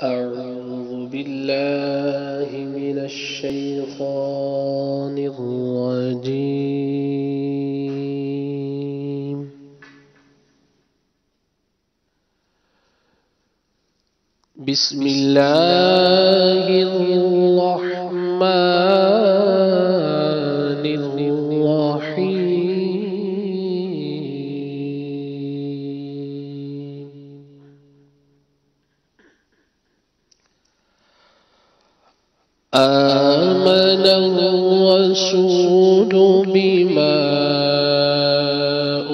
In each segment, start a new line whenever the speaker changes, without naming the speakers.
أعوذ بالله من الشيطان الرجيم. بسم الله الرحمن الرحيم. آمن الرسول بما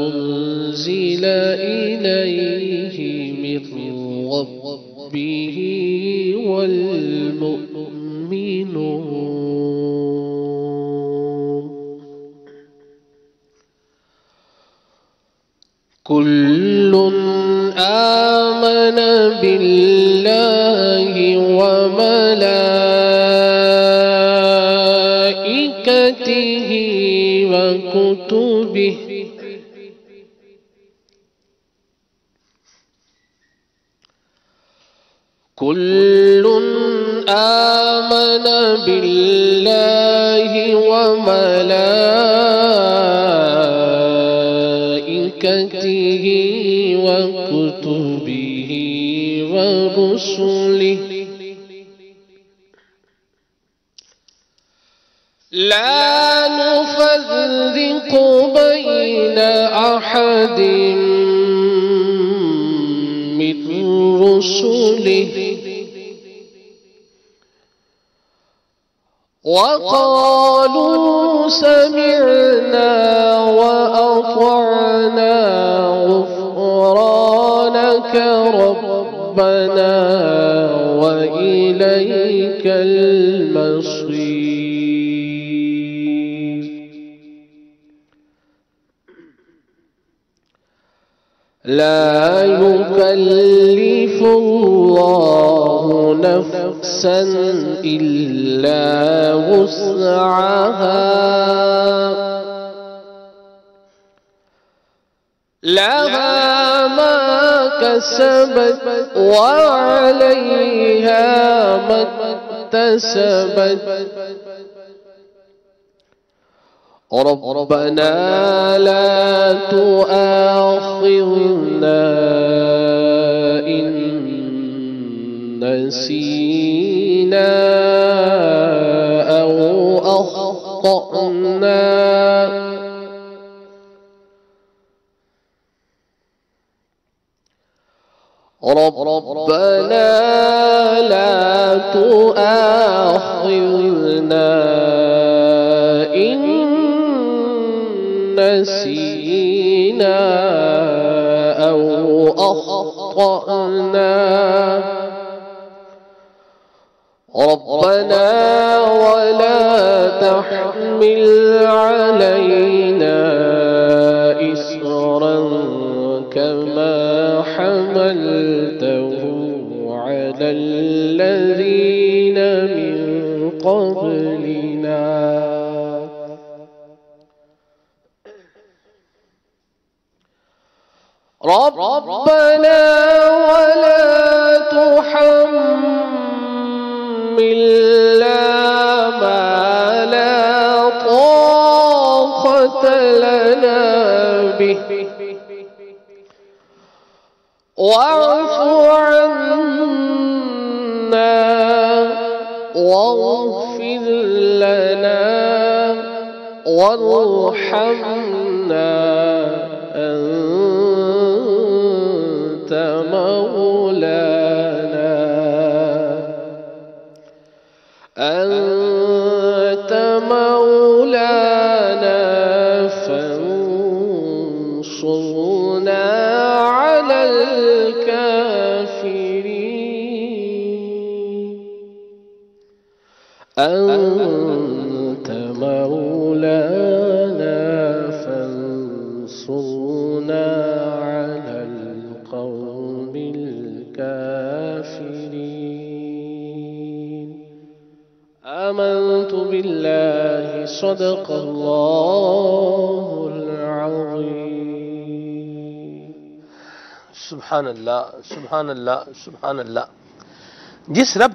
أنزل إليه من ربه والمؤمنون كل آمن بالله وملائكته وكتبه كل آمن بالله وملائكته وكتبه ورسله لا نفرق بين أحد من رسله وقالوا سمعنا وأطعنا غفرانك ربنا وإليك المصير. لا يكلف الله نفسا إلا وسعها لها ما كسبت وعليها ما اكتسبت ربنا لا تؤاخذنا إن نسينا أو أخطأنا ربنا لا تؤاخذنا إن نسينا أو أخطأنا ربنا ولا تحمل علينا إصرا كما حملته على الذين من قبلنا ربنا ولا تحملنا ما لا طاقة لنا به واعف عنا واغفر لنا وارحمنا أنت مولانا فانصرنا على الكافرين أنت مولانا فانصرنا على القوم الكافرين. آمنت بالله صدق الله العظيم.
سبحان الله سبحان الله سبحان الله. जिस रब